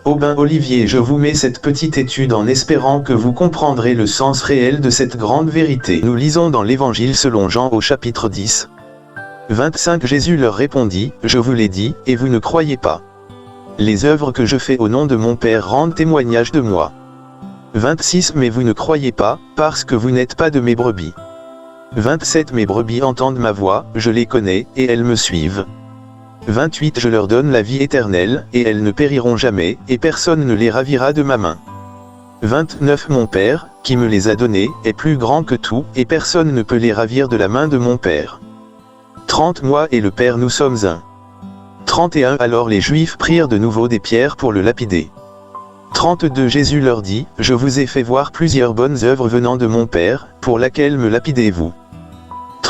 Aubin Olivier, je vous mets cette petite étude en espérant que vous comprendrez le sens réel de cette grande vérité. Nous lisons dans l'Évangile selon Jean au chapitre 10. 25. Jésus leur répondit, je vous l'ai dit, et vous ne croyez pas. Les œuvres que je fais au nom de mon Père rendent témoignage de moi. 26. Mais vous ne croyez pas, parce que vous n'êtes pas de mes brebis. 27. Mes brebis entendent ma voix, je les connais, et elles me suivent. 28. Je leur donne la vie éternelle, et elles ne périront jamais, et personne ne les ravira de ma main. 29. Mon Père, qui me les a donnés, est plus grand que tout, et personne ne peut les ravir de la main de mon Père. 30. Moi et le Père nous sommes un. 31. Alors les Juifs prirent de nouveau des pierres pour le lapider. 32. Jésus leur dit, je vous ai fait voir plusieurs bonnes œuvres venant de mon Père, pour laquelle me lapidez-vous.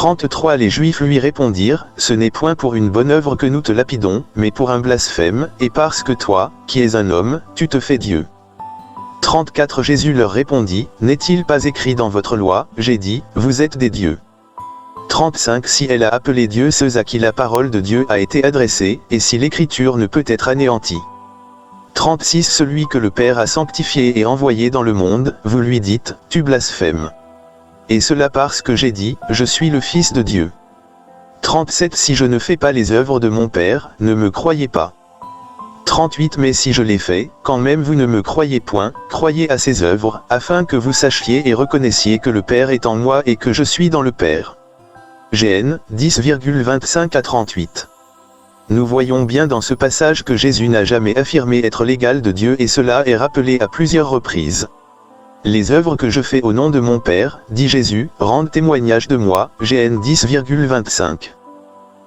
33. Les Juifs lui répondirent, ce n'est point pour une bonne œuvre que nous te lapidons, mais pour un blasphème, et parce que toi, qui es un homme, tu te fais Dieu. 34. Jésus leur répondit, n'est-il pas écrit dans votre loi, j'ai dit, vous êtes des dieux. 35. Si elle a appelé Dieu ceux à qui la parole de Dieu a été adressée, et si l'écriture ne peut être anéantie. 36. Celui que le Père a sanctifié et envoyé dans le monde, vous lui dites, tu blasphèmes. Et cela parce que j'ai dit, je suis le Fils de Dieu. 37. Si je ne fais pas les œuvres de mon Père, ne me croyez pas. 38. Mais si je les fais, quand même vous ne me croyez point, croyez à ces œuvres, afin que vous sachiez et reconnaissiez que le Père est en moi et que je suis dans le Père. GN, 10,25 à 38. Nous voyons bien dans ce passage que Jésus n'a jamais affirmé être l'égal de Dieu et cela est rappelé à plusieurs reprises. Les œuvres que je fais au nom de mon Père, dit Jésus, rendent témoignage de moi, GN 10,25.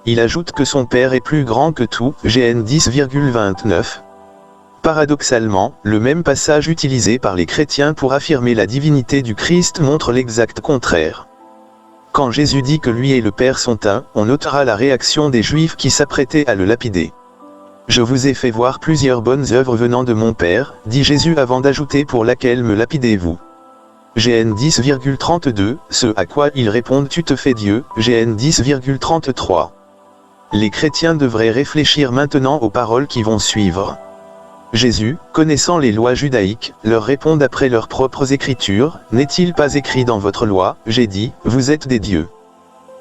Il ajoute que son Père est plus grand que tout, GN 10,29. Paradoxalement, le même passage utilisé par les chrétiens pour affirmer la divinité du Christ montre l'exact contraire. Quand Jésus dit que lui et le Père sont un, on notera la réaction des Juifs qui s'apprêtaient à le lapider. Je vous ai fait voir plusieurs bonnes œuvres venant de mon Père, dit Jésus avant d'ajouter pour laquelle me lapidez-vous. GN 10,32, ce à quoi ils répondent tu te fais Dieu, GN 10,33. Les chrétiens devraient réfléchir maintenant aux paroles qui vont suivre. Jésus, connaissant les lois judaïques, leur répond d'après leurs propres écritures, n'est-il pas écrit dans votre loi, j'ai dit, vous êtes des dieux.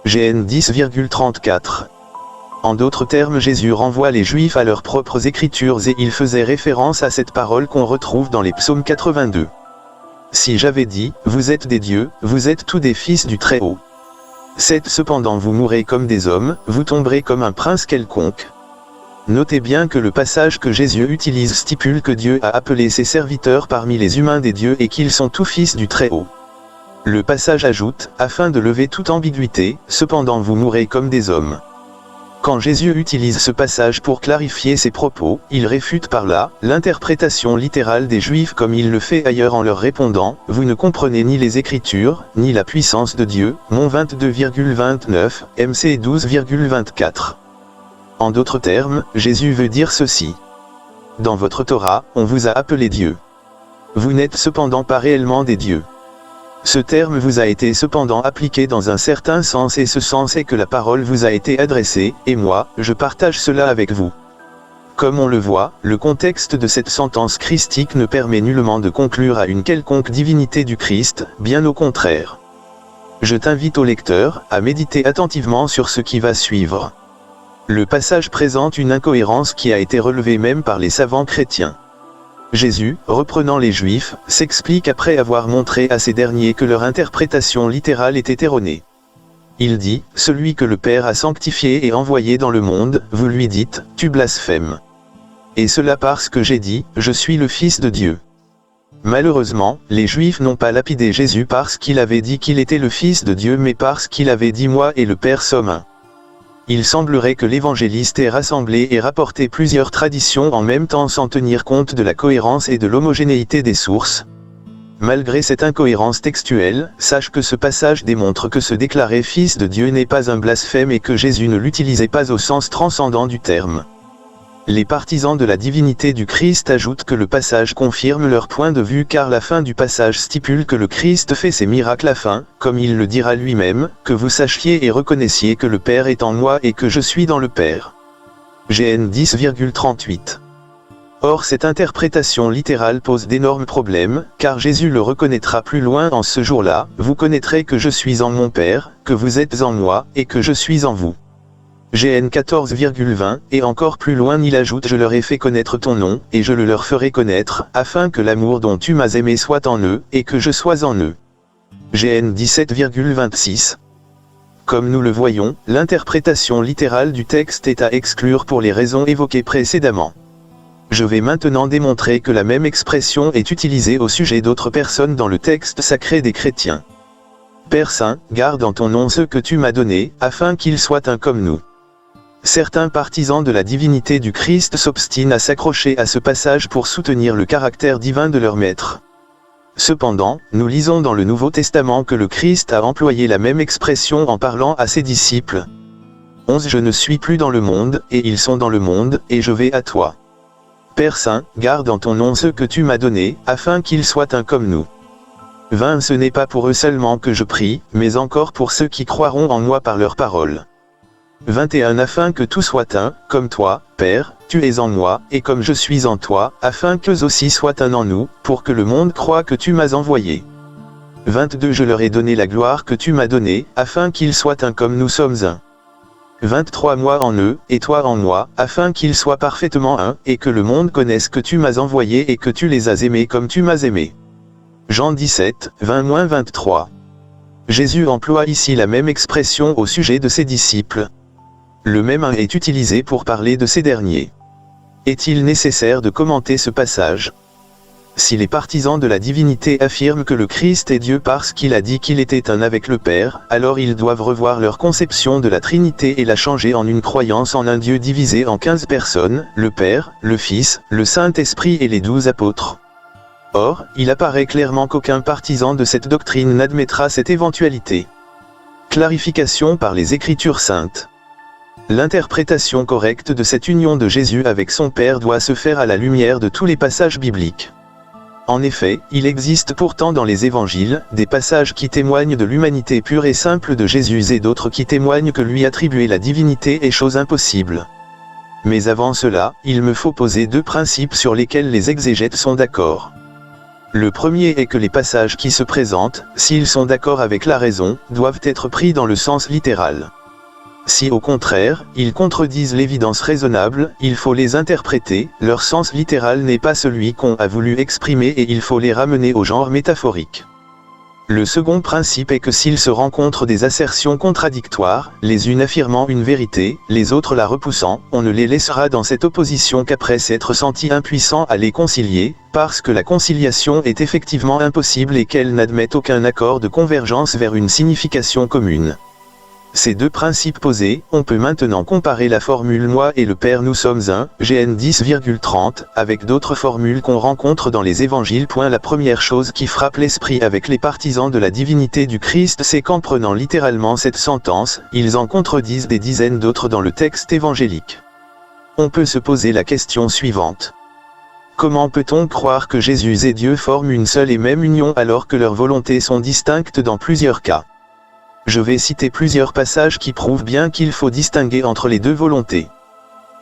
GN 10,34. En d'autres termes Jésus renvoie les Juifs à leurs propres écritures et il faisait référence à cette parole qu'on retrouve dans les psaumes 82. Si j'avais dit, vous êtes des dieux, vous êtes tous des fils du Très-Haut. 7. Cependant vous mourrez comme des hommes, vous tomberez comme un prince quelconque. Notez bien que le passage que Jésus utilise stipule que Dieu a appelé ses serviteurs parmi les humains des dieux et qu'ils sont tous fils du Très-Haut. Le passage ajoute, afin de lever toute ambiguïté, cependant vous mourrez comme des hommes. Quand Jésus utilise ce passage pour clarifier ses propos, il réfute par là l'interprétation littérale des Juifs comme il le fait ailleurs en leur répondant, vous ne comprenez ni les Écritures, ni la puissance de Dieu, Mon 22,29, MC 12,24. En d'autres termes, Jésus veut dire ceci. Dans votre Torah, on vous a appelé Dieu. Vous n'êtes cependant pas réellement des dieux. Ce terme vous a été cependant appliqué dans un certain sens et ce sens est que la parole vous a été adressée, et moi, je partage cela avec vous. Comme on le voit, le contexte de cette sentence christique ne permet nullement de conclure à une quelconque divinité du Christ, bien au contraire. Je t'invite au lecteur, à méditer attentivement sur ce qui va suivre. Le passage présente une incohérence qui a été relevée même par les savants chrétiens. Jésus, reprenant les Juifs, s'explique après avoir montré à ces derniers que leur interprétation littérale était erronée. Il dit, celui que le Père a sanctifié et envoyé dans le monde, vous lui dites, tu blasphèmes. Et cela parce que j'ai dit, je suis le Fils de Dieu. Malheureusement, les Juifs n'ont pas lapidé Jésus parce qu'il avait dit qu'il était le Fils de Dieu mais parce qu'il avait dit moi et le Père sommes un. Il semblerait que l'évangéliste ait rassemblé et rapporté plusieurs traditions en même temps sans tenir compte de la cohérence et de l'homogénéité des sources. Malgré cette incohérence textuelle, sache que ce passage démontre que se déclarer fils de Dieu n'est pas un blasphème et que Jésus ne l'utilisait pas au sens transcendant du terme. Les partisans de la divinité du Christ ajoutent que le passage confirme leur point de vue car la fin du passage stipule que le Christ fait ses miracles afin, comme il le dira lui-même, que vous sachiez et reconnaissiez que le Père est en moi et que je suis dans le Père. GN 10,38. Or cette interprétation littérale pose d'énormes problèmes, car Jésus le reconnaîtra plus loin en ce jour-là, « Vous connaîtrez que je suis en mon Père, que vous êtes en moi, et que je suis en vous. » Gn 14,20, et encore plus loin il ajoute « Je leur ai fait connaître ton nom, et je le leur ferai connaître, afin que l'amour dont tu m'as aimé soit en eux, et que je sois en eux. » Gn 17,26. Comme nous le voyons, l'interprétation littérale du texte est à exclure pour les raisons évoquées précédemment. Je vais maintenant démontrer que la même expression est utilisée au sujet d'autres personnes dans le texte sacré des chrétiens. Père Saint, garde en ton nom ceux que tu m'as donnés, afin qu'ils soient un comme nous. Certains partisans de la divinité du Christ s'obstinent à s'accrocher à ce passage pour soutenir le caractère divin de leur maître. Cependant, nous lisons dans le Nouveau Testament que le Christ a employé la même expression en parlant à ses disciples. 11 Je ne suis plus dans le monde, et ils sont dans le monde, et je vais à toi. Père Saint, garde en ton nom ceux que tu m'as donnés, afin qu'ils soient un comme nous. 20 Ce n'est pas pour eux seulement que je prie, mais encore pour ceux qui croiront en moi par leur parole. 21 Afin que tout soit un, comme toi, Père, tu es en moi, et comme je suis en toi, afin qu'eux aussi soient un en nous, pour que le monde croie que tu m'as envoyé. 22 Je leur ai donné la gloire que tu m'as donnée, afin qu'ils soient un comme nous sommes un. 23 Moi en eux, et toi en moi, afin qu'ils soient parfaitement un, et que le monde connaisse que tu m'as envoyé et que tu les as aimés comme tu m'as aimé. Jean 17, 20-23. Jésus emploie ici la même expression au sujet de ses disciples. Le même un est utilisé pour parler de ces derniers. Est-il nécessaire de commenter ce passage ? Si les partisans de la divinité affirment que le Christ est Dieu parce qu'il a dit qu'il était un avec le Père, alors ils doivent revoir leur conception de la Trinité et la changer en une croyance en un Dieu divisé en 15 personnes, le Père, le Fils, le Saint-Esprit et les 12 apôtres. Or, il apparaît clairement qu'aucun partisan de cette doctrine n'admettra cette éventualité. Clarification par les Écritures saintes. L'interprétation correcte de cette union de Jésus avec son Père doit se faire à la lumière de tous les passages bibliques. En effet, il existe pourtant dans les évangiles, des passages qui témoignent de l'humanité pure et simple de Jésus et d'autres qui témoignent que lui attribuer la divinité est chose impossible. Mais avant cela, il me faut poser deux principes sur lesquels les exégètes sont d'accord. Le premier est que les passages qui se présentent, s'ils sont d'accord avec la raison, doivent être pris dans le sens littéral. Si au contraire, ils contredisent l'évidence raisonnable, il faut les interpréter, leur sens littéral n'est pas celui qu'on a voulu exprimer et il faut les ramener au genre métaphorique. Le second principe est que s'il se rencontre des assertions contradictoires, les unes affirmant une vérité, les autres la repoussant, on ne les laissera dans cette opposition qu'après s'être senti impuissant à les concilier, parce que la conciliation est effectivement impossible et qu'elle n'admet aucun accord de convergence vers une signification commune. Ces deux principes posés, on peut maintenant comparer la formule « Moi et le Père nous sommes un » Gn 10,30 avec d'autres formules qu'on rencontre dans les évangiles. La première chose qui frappe l'esprit avec les partisans de la divinité du Christ, c'est qu'en prenant littéralement cette sentence, ils en contredisent des dizaines d'autres dans le texte évangélique. On peut se poser la question suivante. Comment peut-on croire que Jésus et Dieu forment une seule et même union alors que leurs volontés sont distinctes dans plusieurs cas ? Je vais citer plusieurs passages qui prouvent bien qu'il faut distinguer entre les deux volontés.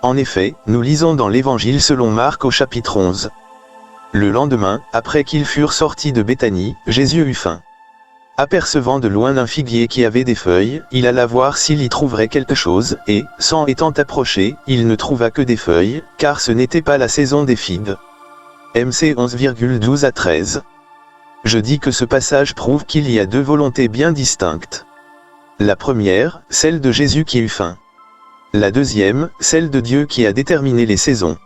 En effet, nous lisons dans l'Évangile selon Marc au chapitre 11. Le lendemain, après qu'ils furent sortis de Béthanie, Jésus eut faim. Apercevant de loin un figuier qui avait des feuilles, il alla voir s'il y trouverait quelque chose, et, s'en étant approché, il ne trouva que des feuilles, car ce n'était pas la saison des figues. MC 11,12 à 13. Je dis que ce passage prouve qu'il y a deux volontés bien distinctes. La première, celle de Jésus qui eut faim. La deuxième, celle de Dieu qui a déterminé les saisons.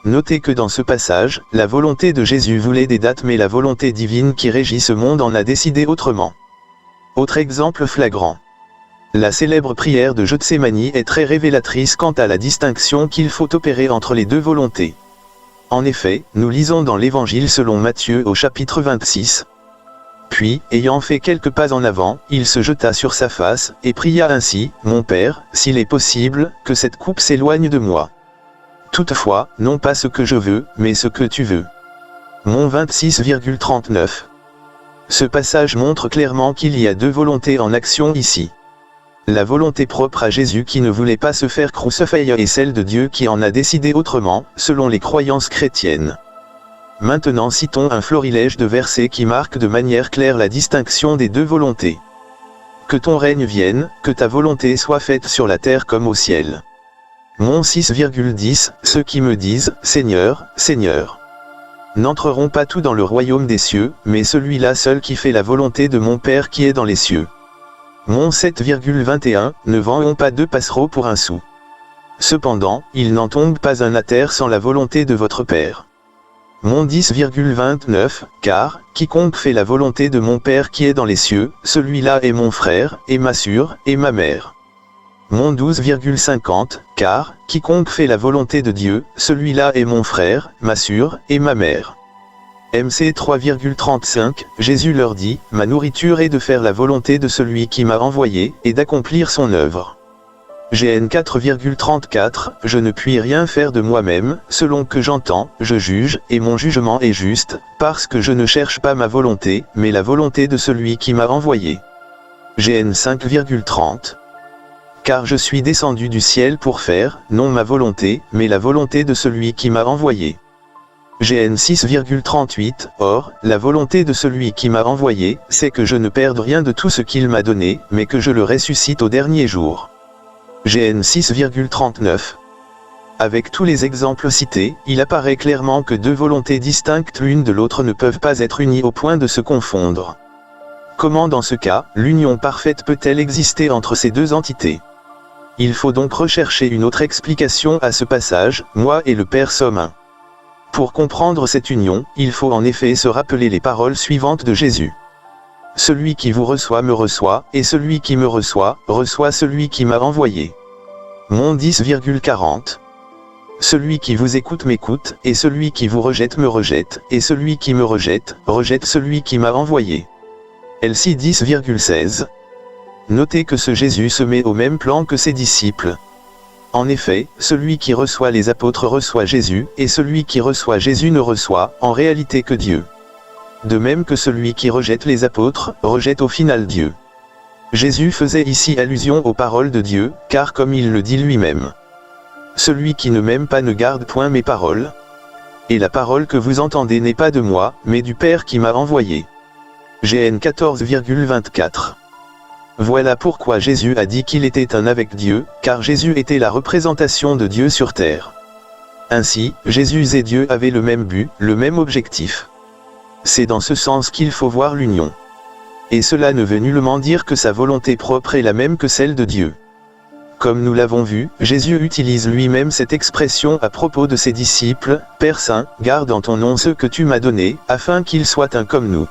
Notez que dans ce passage, la volonté de Jésus voulait des dates mais la volonté divine qui régit ce monde en a décidé autrement. Autre exemple flagrant. La célèbre prière de Gethsémani est très révélatrice quant à la distinction qu'il faut opérer entre les deux volontés. En effet, nous lisons dans l'Évangile selon Matthieu au chapitre 26. Puis, ayant fait quelques pas en avant, il se jeta sur sa face, et pria ainsi, « Mon Père, s'il est possible, que cette coupe s'éloigne de moi. Toutefois, non pas ce que je veux, mais ce que tu veux. » Mon 26,39. Ce passage montre clairement qu'il y a deux volontés en action ici. La volonté propre à Jésus qui ne voulait pas se faire crucifier est celle de Dieu qui en a décidé autrement, selon les croyances chrétiennes. Maintenant citons un florilège de versets qui marquent de manière claire la distinction des deux volontés. Que ton règne vienne, que ta volonté soit faite sur la terre comme au ciel. Mon 6,10, ceux qui me disent, Seigneur, Seigneur, n'entreront pas tous dans le royaume des cieux, mais celui-là seul qui fait la volonté de mon Père qui est dans les cieux. Mon 7,21, ne vendons pas 2 passereaux pour un sou. Cependant, il n'en tombe pas un à terre sans la volonté de votre Père. Mon 10,29, car, quiconque fait la volonté de mon Père qui est dans les cieux, celui-là est mon frère, et ma sœur, et ma mère. Mon 12,50, car, quiconque fait la volonté de Dieu, celui-là est mon frère, ma sœur, et ma mère. MC 3,35, Jésus leur dit, ma nourriture est de faire la volonté de celui qui m'a envoyé, et d'accomplir son œuvre. GN 4,34, je ne puis rien faire de moi-même, selon que j'entends, je juge, et mon jugement est juste, parce que je ne cherche pas ma volonté, mais la volonté de celui qui m'a envoyé. GN 5,30. Car je suis descendu du ciel pour faire, non ma volonté, mais la volonté de celui qui m'a envoyé. GN 6,38, or, la volonté de celui qui m'a envoyé, c'est que je ne perde rien de tout ce qu'il m'a donné, mais que je le ressuscite au dernier jour. GN 6,39. Avec tous les exemples cités, il apparaît clairement que deux volontés distinctes l'une de l'autre ne peuvent pas être unies au point de se confondre. Comment dans ce cas, l'union parfaite peut-elle exister entre ces deux entités? Il faut donc rechercher une autre explication à ce passage, moi et le Père sommes un. Pour comprendre cette union, il faut en effet se rappeler les paroles suivantes de Jésus. Celui qui vous reçoit me reçoit, et celui qui me reçoit, reçoit celui qui m'a envoyé. Mon 10,40. Celui qui vous écoute m'écoute, et celui qui vous rejette me rejette, et celui qui me rejette, rejette celui qui m'a envoyé. LC 10,16. Notez que ce Jésus se met au même plan que ses disciples. En effet, celui qui reçoit les apôtres reçoit Jésus, et celui qui reçoit Jésus ne reçoit, en réalité que Dieu. De même que celui qui rejette les apôtres, rejette au final Dieu. Jésus faisait ici allusion aux paroles de Dieu, car comme il le dit lui-même, « Celui qui ne m'aime pas ne garde point mes paroles. Et la parole que vous entendez n'est pas de moi, mais du Père qui m'a envoyé. » GN 14,24. Voilà pourquoi Jésus a dit qu'il était un avec Dieu, car Jésus était la représentation de Dieu sur terre. Ainsi, Jésus et Dieu avaient le même but, le même objectif. C'est dans ce sens qu'il faut voir l'union. Et cela ne veut nullement dire que sa volonté propre est la même que celle de Dieu. Comme nous l'avons vu, Jésus utilise lui-même cette expression à propos de ses disciples, « Père Saint, garde en ton nom ceux que tu m'as donnés, afin qu'ils soient un comme nous. »